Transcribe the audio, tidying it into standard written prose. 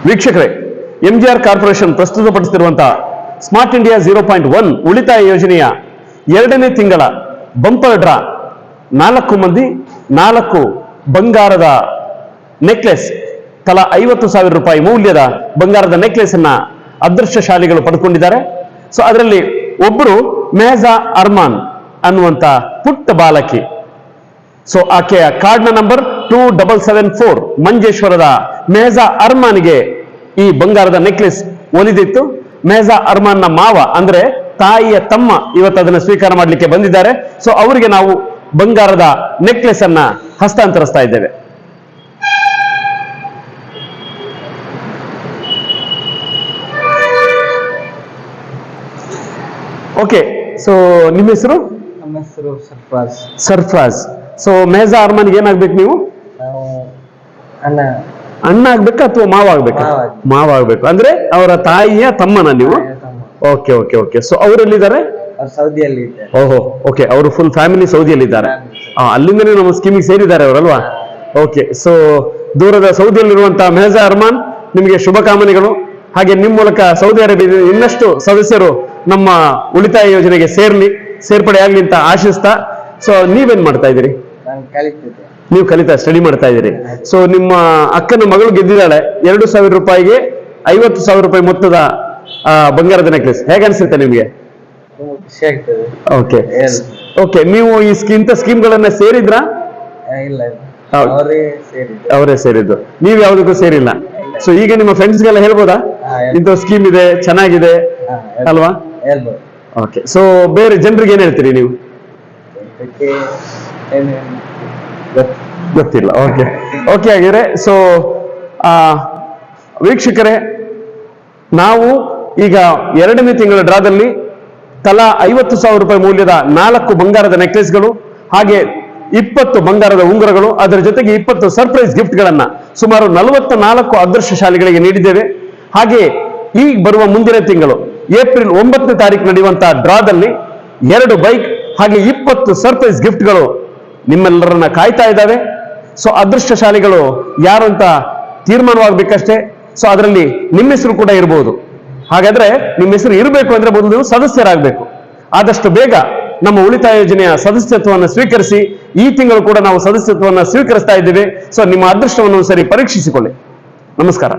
ವೀಕ್ಷಕರೇ, MGR corporation ಪ್ರಸ್ತುತಪಡಿಸುತ್ತಿರುವಂತಹ smart India 0.1 ಉಳಿತಾಯ ಯೋಜನೆಯ 2ನೇ ತಿಂಗಳ ಬಂಪರ್ ಡ್ರಾ 4 ಮಂದಿ 4 ಬಂಗಾರದ ನೆಕ್ಲೆಸ್ ತಲಾ 50,000 ರೂಪಾಯಿ ಮೌಲ್ಯದ ಬಂಗಾರದ ನೆಕ್ಲೆಸ್ ಅನ್ನ ಅದೃಷ್ಟಶಾಲಿಗಳು ಪಡೆದುಕೊಂಡಿದ್ದಾರೆ. ಸೊ ಅದರಲ್ಲಿ ಒಬ್ಬರು ಮೆಹಜಾ ಅರ್ಮಾನ್ ಅನ್ನುವಂತ ಪುಟ್ಟ ಬಾಲಕಿ. ಸೊ ಆಕೆಯ ಕಾರ್ಡ್ನ ನಂಬರ್ 2774. ಮಂಜೇಶ್ವರದ ಮೆಹಜಾ ಅರ್ಮಾನ್ಗೆ ಈ ಬಂಗಾರದ ನೆಕ್ಲೆಸ್ ಒಲಿದಿತ್ತು. ಮೆಹಜಾ ಅರ್ಮಾನ್ನ ಮಾವ ಅಂದ್ರೆ ತಾಯಿಯ ತಮ್ಮ ಇವತ್ತು ಅದನ್ನು ಸ್ವೀಕಾರ ಮಾಡಲಿಕ್ಕೆ ಬಂದಿದ್ದಾರೆ. ಸೊ ಅವರಿಗೆ ನಾವು ಬಂಗಾರದ ನೆಕ್ಲೆಸ್ ಅನ್ನ ಹಸ್ತಾಂತರಿಸ್ತಾ ಇದ್ದೇವೆ. ಓಕೆ, ಸೊ ನಿಮ್ಮ ಹೆಸರು? ನಮ್ಮ ಹೆಸರು ಸರ್ಫರಾಜ್. ಸರ್ಫರಾಜ್. ಸೊ ಮೆಹಜಾ ಅರ್ಮಾನ್ಗೆ ಏನಾಗ್ಬೇಕು ನೀವು? ಅಣ್ಣ. ಅಣ್ಣ ಆಗ್ಬೇಕಾ ಅಥವಾ ಮಾವ ಆಗ್ಬೇಕಾ? ಮಾವ ಆಗ್ಬೇಕು. ಅಂದ್ರೆ ಅವರ ತಾಯಿಯ ತಮ್ಮನ ನೀವು? Okay okay okay. ಸೊ ಅವರೆಲ್ಲಿದ್ದಾರೆ? ಸೌದಿಯಲ್ಲಿ. ಓಹೋ, ಓಕೆ. ಅವರು ಫುಲ್ ಫ್ಯಾಮಿಲಿ ಸೌದಿಯಲ್ಲಿ ಇದ್ದಾರೆ. ಅಲ್ಲಿಂದನೇ ನಮ್ಮ ಸ್ಕೀಮಿಗೆ ಸೇರಿದ್ದಾರೆ ಅವರಲ್ವಾ? ಓಕೆ. ಸೊ ದೂರದ ಸೌದಿಯಲ್ಲಿರುವಂತಹ ಮೆಹಜಾ ಅರ್ಮಾನ್, ನಿಮಗೆ ಶುಭಕಾಮನೆಗಳು. ಹಾಗೆ ನಿಮ್ಮ ಮೂಲಕ ಸೌದಿ ಅರೇಬಿಯಾ ಇನ್ನಷ್ಟು ಸದಸ್ಯರು ನಮ್ಮ ಉಳಿತಾಯ ಯೋಜನೆಗೆ ಸೇರ್ಪಡೆ ಆಗ್ಲಿ ಅಂತ ಆಶಿಸ್ತಾ. ಸೊ ನೀವೇನ್ ಮಾಡ್ತಾ ಇದ್ದೀರಿ? ನೀವು ಸ್ಟಡಿ ಮಾಡ್ತಾ ಇದ್ದೀರಿ. ಸೊ ನಿಮ್ಮ ಅಕ್ಕನ ಮಗಳು ಗೆದ್ದಿದ್ದಾಳೆ 2,000 ರೂಪಾಯಿಗೆ 50,000 ರೂಪಾಯಿ ಮೊತ್ತದ ಬಂಗಾರದ ನೆಕ್ಲೆಸ್. ಹೇಗೆ ಅನ್ಸುತ್ತೆ ನಿಮ್ಗೆ? Okay okay. ನೀವು ಇಂಥ ಸ್ಕೀಮ್ಗಳನ್ನ ಸೇರಿದ್ರಾ? ಅವರೇ ಸೇರಿದ್ದು, ನೀವು ಯಾವ್ದಕ್ಕೂ ಸೇರಿಲ್ಲ. ಸೊ ಈಗ ನಿಮ್ಮ ಫ್ರೆಂಡ್ಸ್ಗೆಲ್ಲ ಹೇಳ್ಬೋದಾ ಇಂಥ ಸ್ಕೀಮ್ ಇದೆ, ಚೆನ್ನಾಗಿದೆ ಅಲ್ವಾ? ಓಕೆ. ಸೊ ಬೇರೆ ಜನರಿಗೆ ಏನ್ ಹೇಳ್ತೀರಿ ನೀವು? ಗೊತ್ತಿಲ್ಲ. ಓಕೆ ಓಕೆ ಆಗಿದ್ರೆ. ಸೊ ವೀಕ್ಷಕರೇ, ನಾವು ಈಗ 2ನೇ ತಿಂಗಳ ಡ್ರಾದಲ್ಲಿ ತಲಾ 50,000 ರೂಪಾಯಿ ಮೌಲ್ಯದ 4 ಬಂಗಾರದ ನೆಕ್ಲೆಸ್ಗಳು, ಹಾಗೆ 20 ಬಂಗಾರದ ಉಂಗುರಗಳು, ಅದರ ಜೊತೆಗೆ 20 ಸರ್ಪ್ರೈಸ್ ಗಿಫ್ಟ್ಗಳನ್ನ ಸುಮಾರು 44 ಅದೃಷ್ಟಶಾಲಿಗಳಿಗೆ ನೀಡಿದ್ದೇವೆ. ಹಾಗೆ ಈ ಬರುವ ಮುಂದಿನ ತಿಂಗಳು ಏಪ್ರಿಲ್ 9ನೇ ತಾರೀಕು ನಡೆಯುವಂತಹ ಡ್ರಾದಲ್ಲಿ 2 ಬೈಕ್ ಹಾಗೆ 20 ಸರ್ಪ್ರೈಸ್ ಗಿಫ್ಟ್ಗಳು ನಿಮ್ಮೆಲ್ಲರನ್ನ ಕಾಯ್ತಾ ಇದ್ದಾವೆ. ಸೊ ಅದೃಷ್ಟಶಾಲಿಗಳು ಯಾರು ಅಂತ ತೀರ್ಮಾನವಾಗಬೇಕಷ್ಟೇ. ಸೊ ಅದರಲ್ಲಿ ನಿಮ್ಮ ಹೆಸರು ಕೂಡ ಇರಬಹುದು. ಹಾಗಾದ್ರೆ ನಿಮ್ಮ ಹೆಸರು ಇರಬೇಕು ಅಂದ್ರೆ ಮೊದಲು ನೀವು ಸದಸ್ಯರಾಗಬೇಕು. ಆದಷ್ಟು ಬೇಗ ನಮ್ಮ ಉಳಿತಾಯ ಯೋಜನೆಯ ಸದಸ್ಯತ್ವವನ್ನು ಸ್ವೀಕರಿಸಿ. ಈ ತಿಂಗಳು ಕೂಡ ನಾವು ಸದಸ್ಯತ್ವವನ್ನು ಸ್ವೀಕರಿಸ್ತಾ ಇದ್ದೇವೆ. ಸೊ ನಿಮ್ಮ ಅದೃಷ್ಟವನ್ನು ಸರಿ ಪರೀಕ್ಷಿಸಿಕೊಳ್ಳಿ. ನಮಸ್ಕಾರ.